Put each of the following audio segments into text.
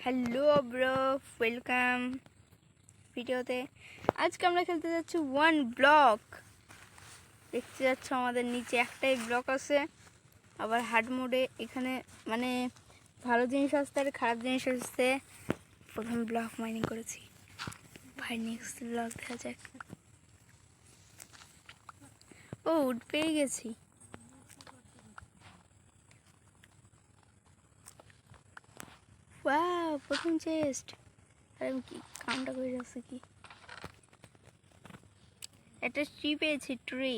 Hello bro, welcome ভিডিওতে। আজকে আমরা খেলতে যাচ্ছি ওয়ান ব্লক। দেখতে যাচ্ছ আমাদের নিচে একটাই ব্লক আছে, আবার হার্ড মোডে। এখানে মানে ভালো জিনিস আসতে আর খারাপ জিনিস আসতে। প্রথম ব্লক মাইনিং করেছি ভাই, নেক্সট ব্লক দেখা যাক। ও উড পেয়ে গেছি। ওয়াও, প্রথম চেস্ট। আর আমি কি কামটা করে যাচ্ছে কি, একটা ট্রি পেয়েছি, ট্রি।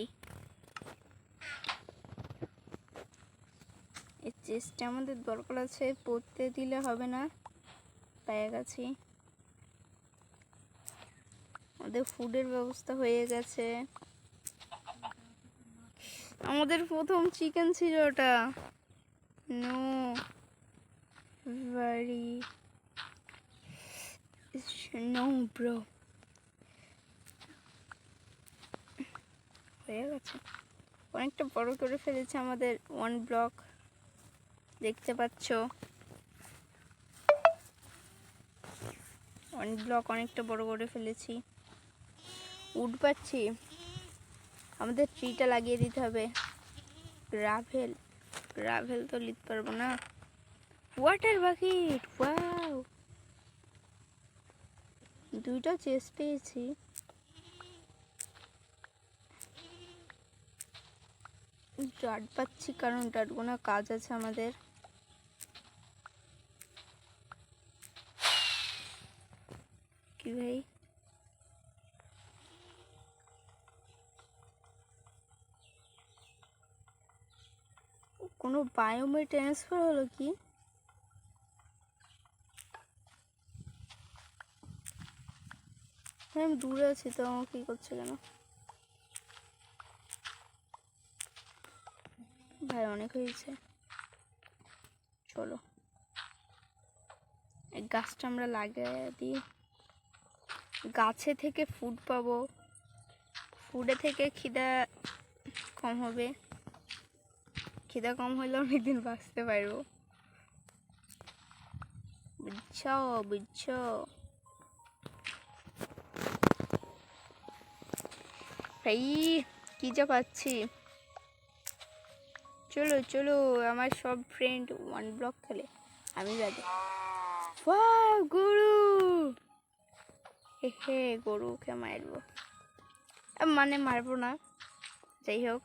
এই চেষ্টা আমাদের দরকার আছে, পড়তে দিলে হবে না। পেয়ে গেছি, আমাদের ফুডের ব্যবস্থা হয়ে গেছে। আমাদের প্রথম চিকেন ছিল ওটা। নো ভেরি নো ব্রো, হয়ে গেছে। অনেকটা বড় করে ফেলেছে আমাদের ওয়ান ব্লক, দেখতে পাচ্ছ। ওয়ান ব্লক অনেকটা বড় করে ফেলেছি। উড পাচ্ছি, আমাদের ট্রিটা লাগিয়ে দিতে হবে। গ্রাভেল গ্রাভেল তো নিতে পারবো না। ওয়াটার বাকেট, ওয়াও, দুইটা চেস্ট পেয়েছি। ডাট পাচ্ছি কারণ ডাটগুলো কাজ আছে আমাদের। কি ভাই, কোনো বায়োমে ট্রান্সফার হলো কি? হ্যাঁ, আমি দূরে আছি তো, আমার কি করছে কেন ভাই? অনেক হয়েছে, চলো এই গাছটা আমরা লাগিয়ে দিই। গাছে থেকে ফুড পাবো, ফুডে থেকে খিদা কম হবে। খিদা কম হলে অনেকদিন বাঁচতে পারবো, বুঝছো বুঝছো। ভাই কি যা পাচ্ছি। চলো চলো, আমার সব ফ্রেন্ড ওয়ান ব্লক খেলে, আমি বাদে। গরু, হে গরুকে মারবো, মানে মারবো না, যাই হোক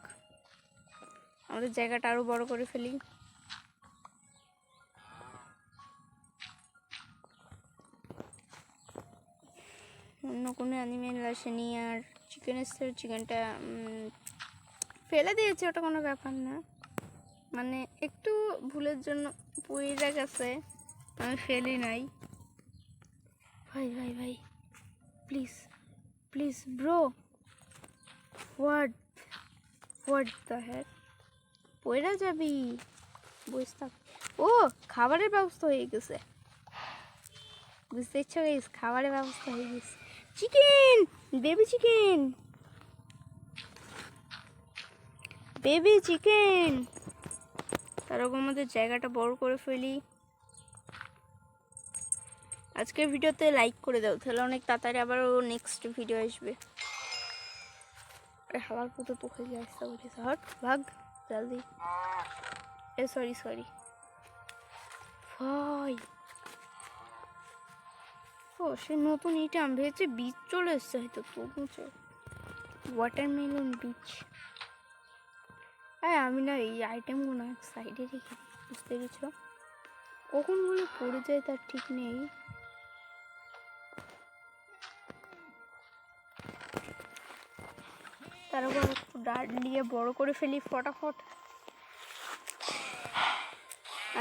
আমাদের জায়গাটা আরো বড় করে ফেলি। অন্য কোনো অ্যানিমেল আসেনি, আর চিকেন এসছে, চিকেনটা ফেলে দিয়েছে, ওটা কোনো ব্যাপার না। মানে একটু ভুলের জন্য পুড়ে গেছে, আমি ফেলি নাই। ভাই ভাই ভাই, please please bro, what what the heck, পয়রা যাবি, বসে থাক। ও, খাবারের ব্যবস্থা হয়ে গেছে, বুঝতে ইচ্ছা গেছে, খাবারের ব্যবস্থা হয়ে গেছে। Chicken, baby chicken, baby chicken. তারপর আমাদের জায়গাটা বড় করে ফেলি। আজকের ভিডিওতে লাইক করে দাও, তাহলে অনেক তাড়াতাড়ি আবারও নেক্সট ভিডিও আসবে। আরে হাওয়ার মতো তো হয়ে আসতে বলেছে, হট ভাগ জলদি। এ সরি সরি ভাই। ও সে নতুন ইটা আমি ভেবেছি বীজ চলে এসছে হয়তো, তরমুজ, ওয়াটারমেলন বীজ। হ্যাঁ, আমি না এই আইটেমগুলো সাইডে রেখে, বুঝতে পেরেছ, কখন বলে পড়ে যায় তার ঠিক নেই। তারপর একটু ডাল দিয়ে বড় করে ফেলি ফটাফট।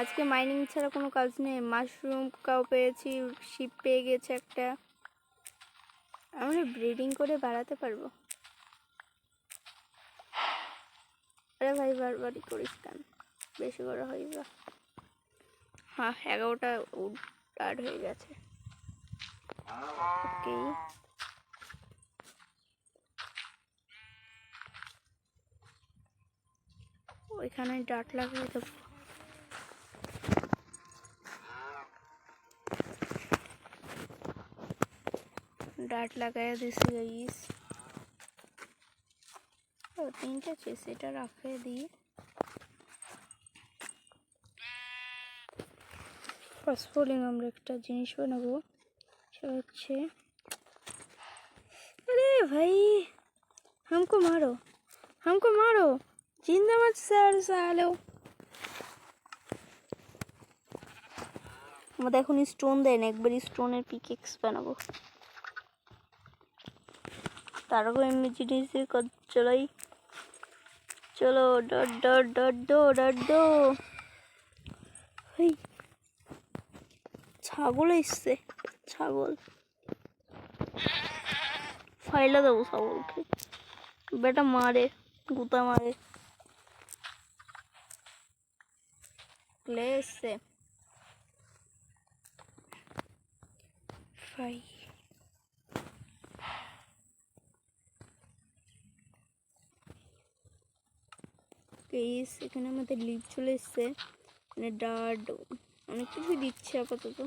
আজকে মাইনিং ছাড়া কোনো কাজ নেই। মাশরুম কাউ পেয়েছি, শিপ পেয়ে গেছে একটা, আমরা ব্রিডিং করে বাড়াতে পারবো। আরে ভাই বারবারই করিস কেন, বেশি বড় হয়ে যা। হ্যাঁ, 11টা উড হয়ে গেছে। ওকে, ওইখানে ডাট লাগিয়ে দেবো। ডাট লাগাইয়া দিছি গাইস। ও 3টা চেস, এটা রাখে দিই। ফসফোলিং আমরা একটা জিনিস বানাবো, সেটা হচ্ছে, अरे भाई हमको मारो जिंदा मत सर सालो। আমাদের এখন স্টোন দেয় না, একবার স্টোনের পিকেক্স বানাবো, তার আগে এমনি জিনিস দিয়ে কাজ চালাই। চলো ডট ডট ডট দো ডট দো। এই ছাগল এসছে, ছাগল ফাইলা দেবো ছাগলকে, বেটা মারে, গুতা মারে। ক্লে এসছে ফাই। গাইস এখানে আমাদের লিভ চলে এসছে, মানে ডাড অনেক কিছু দিচ্ছে আপাতত।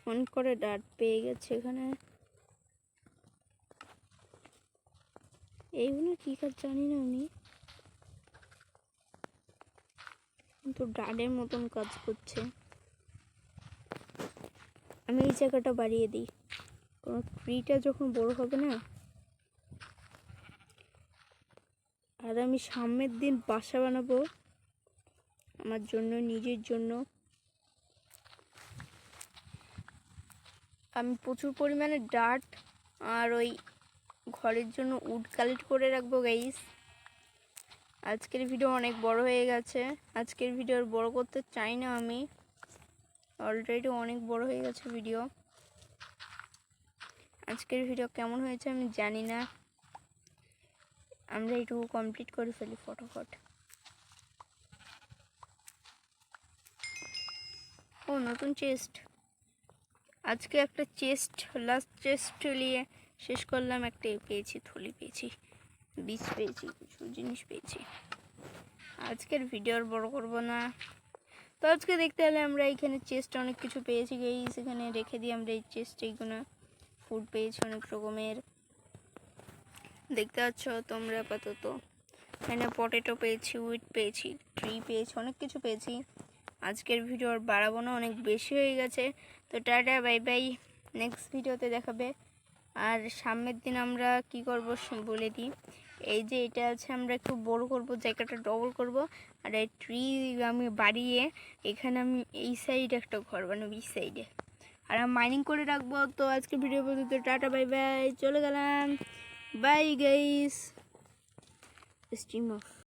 অন করে ডাট পেয়ে গেছে এখানে। এইগুলো কি কাজ জানি না আমি, কিন্তু ডাডের মতন কাজ করছে। আমি এই জায়গাটা বাড়িয়ে দিই, কোনো ট্রিটা যখন বড় হবে না। আর আমি সামনের দিন বাসা বানাবো আমার জন্য, নিজের জন্য। আমি প্রচুর পরিমাণে ডাট আর ওই ঘরের জন্য উড কালেক্ট করে রাখবো গাইস। আজকের ভিডিও অনেক বড় হয়ে গেছে, আজকের ভিডিও আর বড় করতে চাই না আমি, অলরেডি অনেক বড় হয়ে গেছে ভিডিও। আজকের ভিডিও কেমন হয়েছে আমি জানি না, আমরা এইটুকু কমপ্লিট করে ফেলি ফটাফট। ও নতুন চেস্ট, আজকে একটা চেস্ট, লাস্ট চেস্ট নিয়ে শেষ করলাম। একটা পেয়েছি, থলি পেয়েছি, বীজ পেয়েছি, কিছু জিনিস পেয়েছি। আজকের ভিডিও আর বড় করবো না। তো আজকে দেখতে হলে আমরা এখানে চেস্ট অনেক কিছু পেয়েছি গাইস, এখানে রেখে দিই আমরা এই চেস্ট। এইগুলো ফুড পেয়েছি অনেক রকমের, দেখতে পাচ্ছ তোমরা আপাতত। এখানে পটেটো পেয়েছি, উইট পেয়েছি, ট্রি পেয়েছি, অনেক কিছু পেয়েছি। আজকের ভিডিও আর বাড়াবো না, অনেক বেশি হয়ে গেছে। তো টাটা বাই বাই, নেক্সট ভিডিওতে দেখাবে। আর সামনের দিন আমরা কি করব বলে দিই। এই যে এটা আছে, আমরা একটু বড় করব, জায়গাটা ডবল করব। আর এই ট্রি আমি বাড়িয়ে এখানে আমি এই সাইডে একটা ঘর বানাবো, এই সাইডে। আর আমি মাইনিং করে রাখবো। তো আজকে ভিডিও পর্যন্ত টাটা বাই বাই, চলে গেলাম, বাই গাইস, স্ট্রিম অফ।